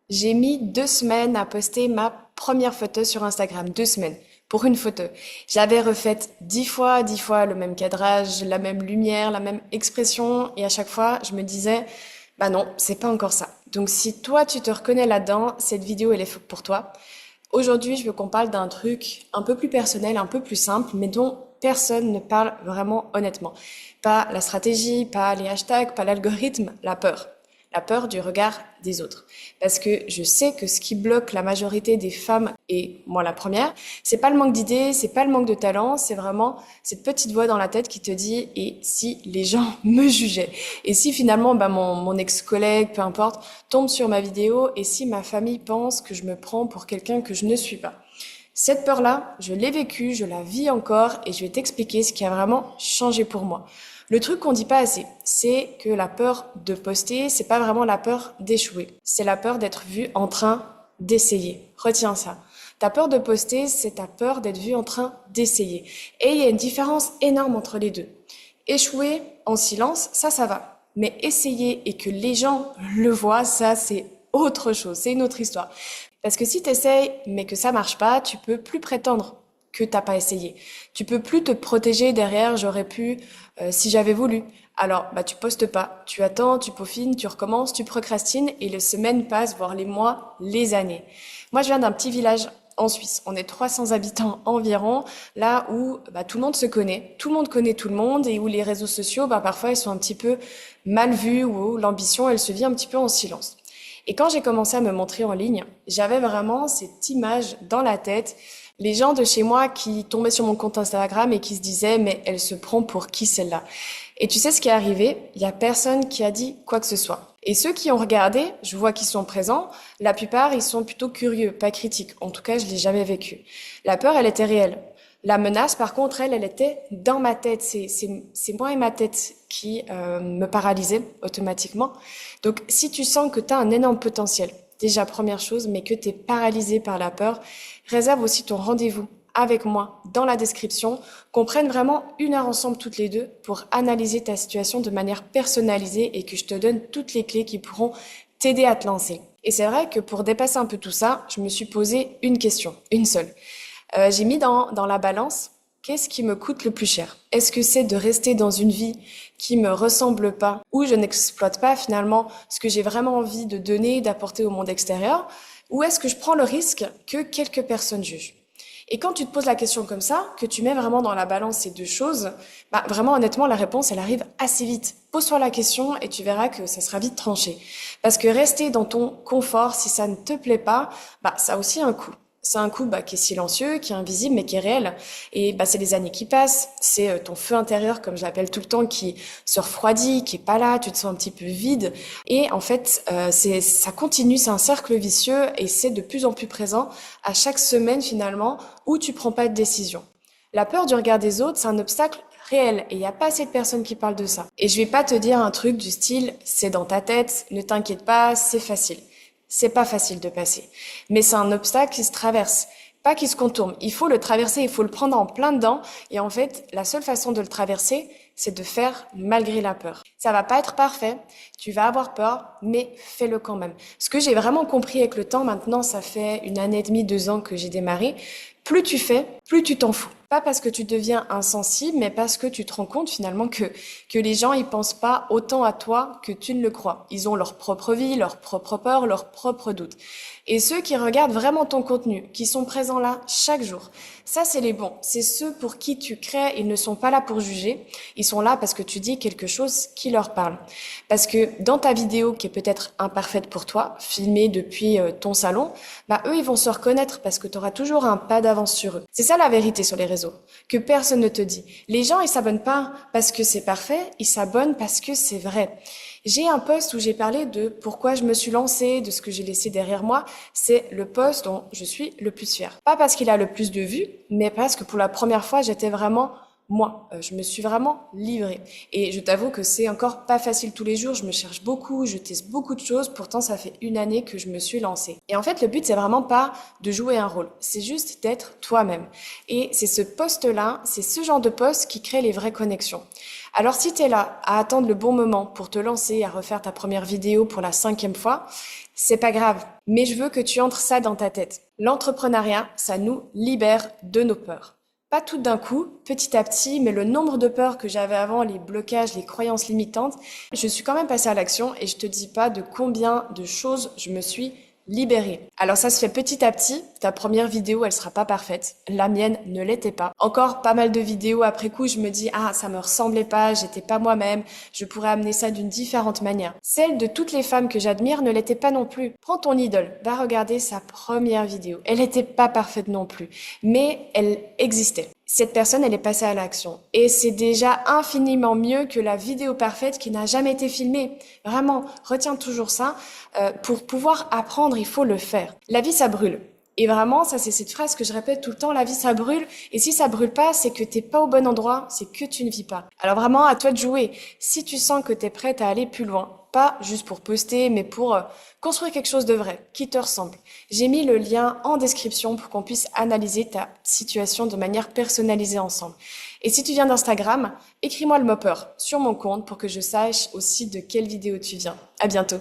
J'ai mis 2 semaines à poster ma première photo sur Instagram. 2 semaines pour une photo. J'avais refait 10 fois le même cadrage, la même lumière, la même expression, et à chaque fois, je me disais, bah non, c'est pas encore ça. Donc si toi, tu te reconnais là-dedans, cette vidéo, elle est faite pour toi. Aujourd'hui, je veux qu'on parle d'un truc un peu plus personnel, un peu plus simple, mais dont personne ne parle vraiment honnêtement. Pas la stratégie, pas les hashtags, pas l'algorithme, la peur. La peur du regard des autres. Parce que je sais que ce qui bloque la majorité des femmes, et moi la première, c'est pas le manque d'idées, c'est pas le manque de talent, c'est vraiment cette petite voix dans la tête qui te dit, et si les gens me jugeaient? Et si finalement, bah, mon ex-collègue, peu importe, tombe sur ma vidéo, et si ma famille pense que je me prends pour quelqu'un que je ne suis pas? Cette peur-là, je l'ai vécue, je la vis encore, et je vais t'expliquer ce qui a vraiment changé pour moi. Le truc qu'on dit pas assez, c'est que la peur de poster, c'est pas vraiment la peur d'échouer. C'est la peur d'être vu en train d'essayer. Retiens ça. Ta peur de poster, c'est ta peur d'être vu en train d'essayer. Et il y a une différence énorme entre les deux. Échouer en silence, ça va. Mais essayer et que les gens le voient, ça, c'est autre chose. C'est une autre histoire. Parce que si t'essayes, mais que ça marche pas, tu peux plus prétendre que t'as pas essayé. Tu peux plus te protéger derrière, j'aurais pu, si j'avais voulu. Alors, bah, tu postes pas. Tu attends, tu peaufines, tu recommences, tu procrastines et les semaines passent, voire les mois, les années. Moi, je viens d'un petit village en Suisse. On est 300 habitants environ, là où bah, tout le monde se connaît. Tout le monde connaît tout le monde et où les réseaux sociaux, bah, parfois, ils sont un petit peu mal vus, où l'ambition, elle se vit un petit peu en silence. Et quand j'ai commencé à me montrer en ligne, j'avais vraiment cette image dans la tête, les gens de chez moi qui tombaient sur mon compte Instagram et qui se disaient mais elle se prend pour qui celle-là? Et tu sais ce qui est arrivé? Il y a personne qui a dit quoi que ce soit. Et ceux qui ont regardé, je vois qu'ils sont présents, la plupart ils sont plutôt curieux, pas critiques. En tout cas, je l'ai jamais vécu. La peur, elle était réelle. La menace, par contre, elle était dans ma tête. C'est moi et ma tête qui me paralysaient automatiquement. Donc, si tu sens que tu as un énorme potentiel, déjà première chose, mais que tu es paralysé par la peur, réserve aussi ton rendez-vous avec moi dans la description, qu'on prenne vraiment 1 heure ensemble toutes les deux pour analyser ta situation de manière personnalisée et que je te donne toutes les clés qui pourront t'aider à te lancer. Et c'est vrai que pour dépasser un peu tout ça, je me suis posé une question, une seule. J'ai mis dans la balance, qu'est-ce qui me coûte le plus cher? Est-ce que c'est de rester dans une vie qui me ressemble pas, où je n'exploite pas finalement ce que j'ai vraiment envie de donner, d'apporter au monde extérieur, ou est-ce que je prends le risque que quelques personnes jugent? Et quand tu te poses la question comme ça, que tu mets vraiment dans la balance ces deux choses, bah vraiment honnêtement la réponse elle arrive assez vite. Pose-toi la question et tu verras que ça sera vite tranché. Parce que rester dans ton confort, si ça ne te plaît pas, bah ça a aussi un coût. C'est un coût bah, qui est silencieux, qui est invisible, mais qui est réel. Et bah, c'est les années qui passent, c'est ton feu intérieur, comme je l'appelle tout le temps, qui se refroidit, qui est pas là, tu te sens un petit peu vide. Et en fait, ça continue, c'est un cercle vicieux et c'est de plus en plus présent à chaque semaine finalement où tu prends pas de décision. La peur du regard des autres, c'est un obstacle réel et il n'y a pas assez de personnes qui parlent de ça. Et je vais pas te dire un truc du style, c'est dans ta tête, ne t'inquiète pas, c'est facile. C'est pas facile de passer. Mais c'est un obstacle qui se traverse, pas qui se contourne. Il faut le traverser, il faut le prendre en plein dedans. Et en fait, la seule façon de le traverser, c'est de faire malgré la peur. Ça va pas être parfait, tu vas avoir peur, mais fais-le quand même. Ce que j'ai vraiment compris avec le temps, maintenant, ça fait 1 année et demie, 2 ans que j'ai démarré, plus tu fais, plus tu t'en fous. Pas parce que tu deviens insensible, mais parce que tu te rends compte finalement que les gens, ils pensent pas autant à toi que tu ne le crois. Ils ont leur propre vie, leur propre peur, leurs propres doutes. Et ceux qui regardent vraiment ton contenu, qui sont présents là chaque jour, ça c'est les bons. C'est ceux pour qui tu crées, ils ne sont pas là pour juger. Ils sont là parce que tu dis quelque chose qui leur parle. Parce que dans ta vidéo qui est peut-être imparfaite pour toi, filmée depuis ton salon, bah eux ils vont se reconnaître parce que tu auras toujours un pas d'avance sur eux. C'est ça la vérité sur les réseaux, que personne ne te dit. Les gens ils s'abonnent pas parce que c'est parfait, ils s'abonnent parce que c'est vrai. J'ai un post où j'ai parlé de pourquoi je me suis lancée, de ce que j'ai laissé derrière moi. C'est le post dont je suis le plus fière. Pas parce qu'il a le plus de vues, mais parce que pour la première fois, j'étais vraiment moi. Je me suis vraiment livrée. Et je t'avoue que c'est encore pas facile tous les jours. Je me cherche beaucoup, je teste beaucoup de choses. Pourtant, ça fait 1 année que je me suis lancée. Et en fait, le but, c'est vraiment pas de jouer un rôle. C'est juste d'être toi-même. Et c'est ce post-là, c'est ce genre de post qui crée les vraies connexions. Alors si tu es là à attendre le bon moment pour te lancer, à refaire ta première vidéo pour la 5e fois, C'est pas grave, mais je veux que tu entres ça dans ta tête. L'entrepreneuriat, ça nous libère de nos peurs. Pas tout d'un coup, petit à petit, mais le nombre de peurs que j'avais avant, les blocages, les croyances limitantes, je suis quand même passée à l'action et je te dis pas de combien de choses je me suis libérée. Alors ça se fait petit à petit. Ta première vidéo, elle sera pas parfaite. La mienne ne l'était pas. Encore pas mal de vidéos après coup, je me dis, ah, ça me ressemblait pas, j'étais pas moi-même, je pourrais amener ça d'une différente manière. Celle de toutes les femmes que j'admire ne l'était pas non plus. Prends ton idole, va regarder sa première vidéo. Elle n'était pas parfaite non plus, mais elle existait. Cette personne, elle est passée à l'action. Et c'est déjà infiniment mieux que la vidéo parfaite qui n'a jamais été filmée. Vraiment, retiens toujours ça. Pour pouvoir apprendre, il faut le faire. La vie, ça brûle. Et vraiment, ça c'est cette phrase que je répète tout le temps, la vie ça brûle. Et si ça brûle pas, c'est que t'es pas au bon endroit, c'est que tu ne vis pas. Alors vraiment, à toi de jouer. Si tu sens que t'es prête à aller plus loin, pas juste pour poster, mais pour construire quelque chose de vrai, qui te ressemble. J'ai mis le lien en description pour qu'on puisse analyser ta situation de manière personnalisée ensemble. Et si tu viens d'Instagram, écris-moi le mot peur sur mon compte pour que je sache aussi de quelle vidéo tu viens. À bientôt.